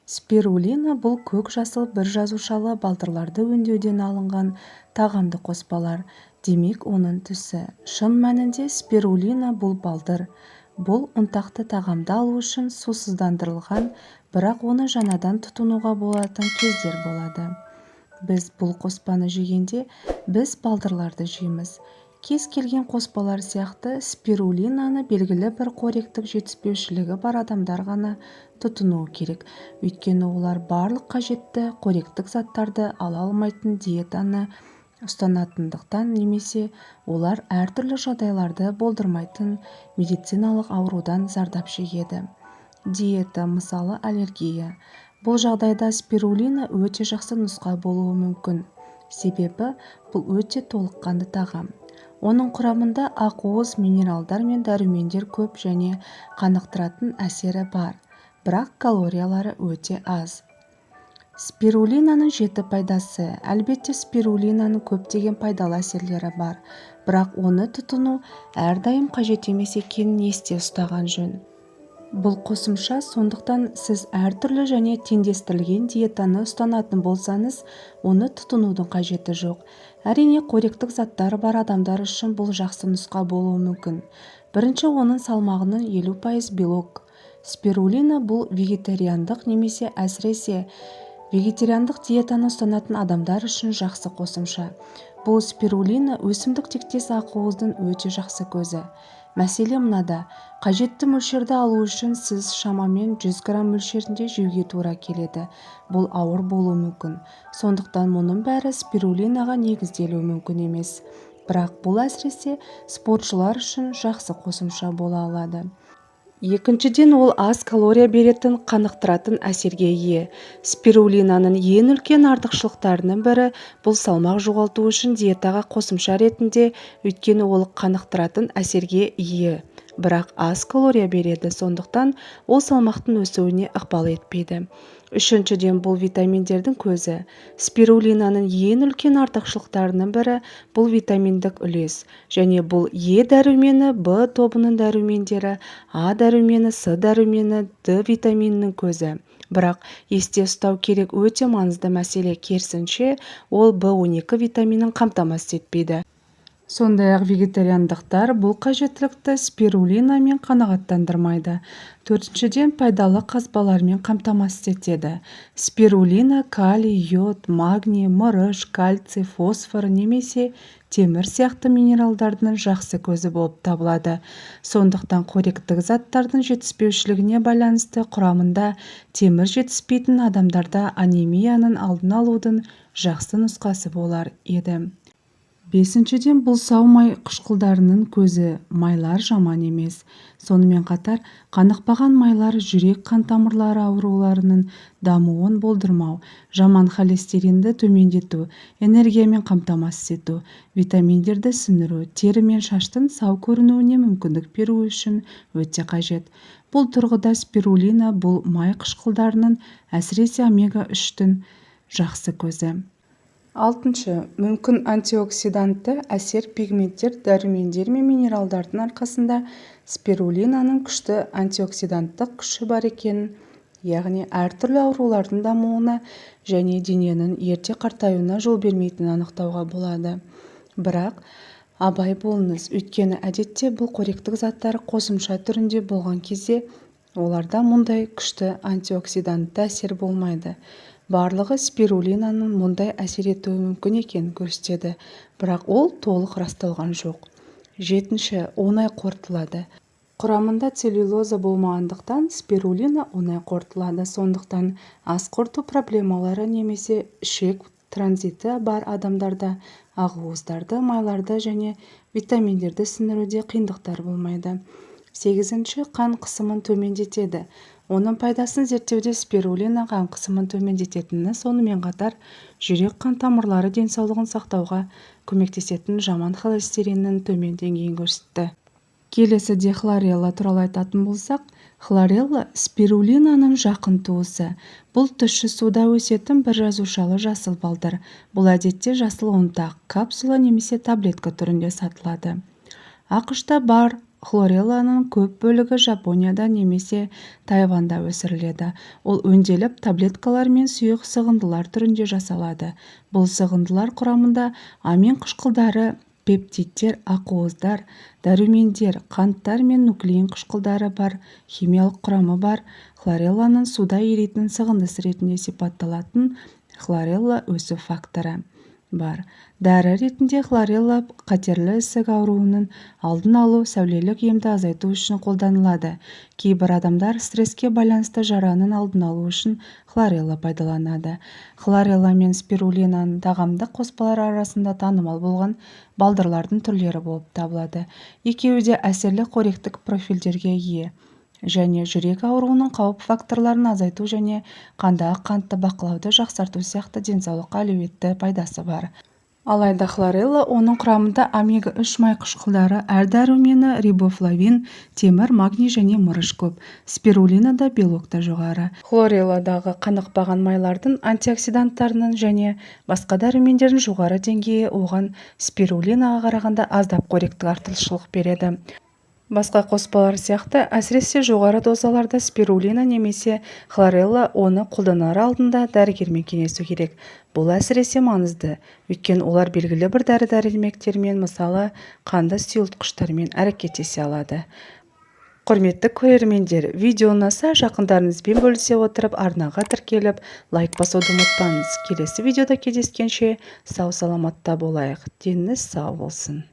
Спирулина бұл көк жасыл бір жасушалы балдырларды өңдеуден алынған тағамды қоспалар. Демек, оның түсі. Шын мәнінде спирулина бұл балдыр. Бұл ұнтақты тағамды алу үшін сусыздандырылған, бірақ оны жаңадан тұтынуға болатын кездер болады. Біз бұл қоспаны жегенде, біз балдырларды жейміз. Кез келген қоспалар сияқты спирулинаны белгілі бір қоректік жетіспеушілігі бар адамдар ғана тұтынуы керек. Өйткені олар барлық қажетті қоректік заттарды ала алмайтын диетаны ұстанатындықтан, немесе олар әртүрлі жағдайларды болдырмайтын медициналық аурудан зардап шегеді. Диета, мысалы аллергия. Бұл жағдайда спирулина өте жақсы нұсқа болуы мүмкін. Себебі бұл өте толыққанды тағам. Оның құрамында ақуыз, минералдар мен дәрумендер көп және қанықтыратын әсері бар, бірақ калориялары өте аз. Спирулинаның 7 пайдасы. Әлбетте, спирулинаның көптеген пайдалы әсерлері бар, бірақ оны тұтыну әрдайым қажет емес екенін есте ұстаған жөн. Бұл қосымша, сондықтан сіз әртүрлі және теңдестірілген диетаны ұстанатын болсаңыз, оны тұтынудың қажеті жоқ. Әрине, қоректік заттары бар адамдар үшін бұл жақсы нұсқа болуы мүмкін. Бірінші, оның салмағының 50% белок. Спирулина бұл вегетариандық немесе әсіресе вегетариандық диетаны ұстанатын адамдар үшін жақсы қосымша. Бұл спирулина өсімдік тектес ақуыздың өте жақсы көзі. Мәселе мынада: қажетті мөлшерді алу үшін сіз шамамен 100 грамм мөлшерінде жеуге тура келеді. Бұл ауыр болуы мүмкін. Сондықтан мұның бәрі спирулинаға негізделуі мүмкін емес. Бірақ бұл әсіресе спортшылар үшін жақсы қосымша бола алады. Екіншіден, ол аз калория беретін, қанықтыратын әсерге ие. Спирулинаның ең үлкен артықшылықтарының бірі бұл салмақ жоғалту үшін диетаға қосымша ретінде, өйткені ол қанықтыратын әсерге ие. Бірақ аз калория береді, сондықтан ол салмақтың өсуіне ықпал етпейді. Үшіншіден, бұл витаминдердің көзі. Спирулинаның ең үлкен артықшылықтарының бірі бұл витаминдік үлес, және бұл Е дәрумені, Б тобының дәрумендері, А дәрумені, С дәрумені, Д витаминінің көзі. Бірақ есте ұстау керек өте маңызды мәселе, керісінше, ол В12 витаминін қамтамасыз етпейді. Сондай-ақ вегетариандықтар бұл қажеттілікті спирулинамен қанағаттандырмайды. Төртіншіден, пайдалы қазбалармен қамтамасыз етеді. Спирулина калий, йод, магний, мырыш, кальций, фосфор немесе темір сияқты минералдардың жақсы көзі болып табылады. Сондықтан қоректік заттардың жетіспеушілігіне байланысты құрамында темір жетіспейтін адамдарда анемияның алдын алудың жақсы нұсқасы болар еді. Бесіншіден, бұл сау май қышқылдарының көзі. Майлар жаман емес. Сонымен қатар, қанықпаған майлар жүрек қан тамырлары ауруларының дамуын болдырмау, жаман холестеринді төмендету, энергиямен қамтамасыз ету, витаминдерді сіңіру, тері мен шаштың сау көрінуіне мүмкіндік беру үшін өте қажет. Бұл тұрғыда спирулина бұл май қышқылдарының, әсіресе омега-3-тің жақсы көзі. Алтыншы, мүмкін антиоксидантты әсер. Пигменттер, дәрумендер мен минералдардың арқасында спирулинаның күшті антиоксиданттық күші бар екенін, яғни әртүрлі аурулардың дамуына және дененің ерте қартаюына жол бермейтінін анықтауға болады. Бірақ абай болыңыз, өйткені әдетте бұл қоректік заттар қосымша түрінде болған кезде оларда мұндай күшті антиоксидантты әсер болмайды. Барлығы спирулинаның мұндай әсер етуі мүмкін екенін көрсетеді, бірақ ол толық расталған жоқ. Жетінші, оңай қорытылады. Құрамында целлюлоза болмағандықтан спирулина оңай қорытылады. Сондықтан ас қорыту проблемалары немесе ішек транзиті бар адамдарда ақуыздарды, майларды және витаминдерді сіңіруде қиындықтар болмайды. Сегізінші, қан қысымын төмендетеді. Оның пайдасын зерттеуде спирулина қан қысымын төмендететіні, сонымен қатар жүрек қан тамырлары денсаулығын сақтауға көмектесетін жаман холестериннің төмен деңгейін көрсетті. Келесіде хлорелла туралы айтатын болсақ, хлорелла спирулинаның жақын туысы. Бұл тұщы суда өсетін бір жасушалы жасыл балдыр. Бұл әдетте жасыл ұнтақ, капсула немесе таблетка түрінде сатылады. ақш-та бар Хлорелланың көп бөлігі Жапонияда немесе Тайванда өсіріледі. Ол өңделіп, таблеткалар мен сұйық сығындылар түрінде жасалады. Бұл сығындылар құрамында амин қышқылдары, пептидтер, ақуыздар, дәрумендер, қанттар мен нуклеин қышқылдары бар. Химиялық құрамы бар. Хлорелланың суда еритін сығындысы ретінде сипатталатын хлорелла өсу факторы бар. Дәрі ретінде хлорелла қатерлі ісік ауруының алдын алу, сәулелік емді азайту үшін қолданылады. Кейбір адамдар стресске байланысты жараның алдын алу үшін хлорелла пайдаланады. Хлорелла мен спирулинаның тағамдық қоспалар арасында танымал болған балдырлардың түрлері болып табылады. Екеуі де әсерлі қоректік профильдерге ие және жүрек ауруының қауіп факторларын азайту және қандағы қантты бақылауды жақсарту сияқты денсаулыққа әлеуетті пайдасы бар. Алайда хлорелла оның құрамында омега-3 май қышқылдары, әр дәрумені, рибофлавин, темір, магний және мырыш көп. Спирулинада белок та жоғары. Хлорелладағы қанықпаған майлардың антиоксиданттарының және басқа дәрумендердің жоғары деңгейі оған спирулинаға қарағанда аздап қоректік артықшылық береді. Басқа қоспалар сияқты, әсіресе жоғары дозаларда спирулина немесе хлорелла оны қолданар алдында дәрігермен кеңесу керек. Бұл әсіресе маңызды, өйткені олар белгілі бір дәрі-дәрмектермен, мысалы, қанды сұйылтқыштармен әрекеттесе алады. Құрметті көрермендер, видео ұнаса жақындарыңызбен бөлісе отырып, арнаға тіркеліп, лайк басуды ұмытпаңыз. Келесі видеода кездескенше сау саламатта болайық. Деніңіз сау болсын.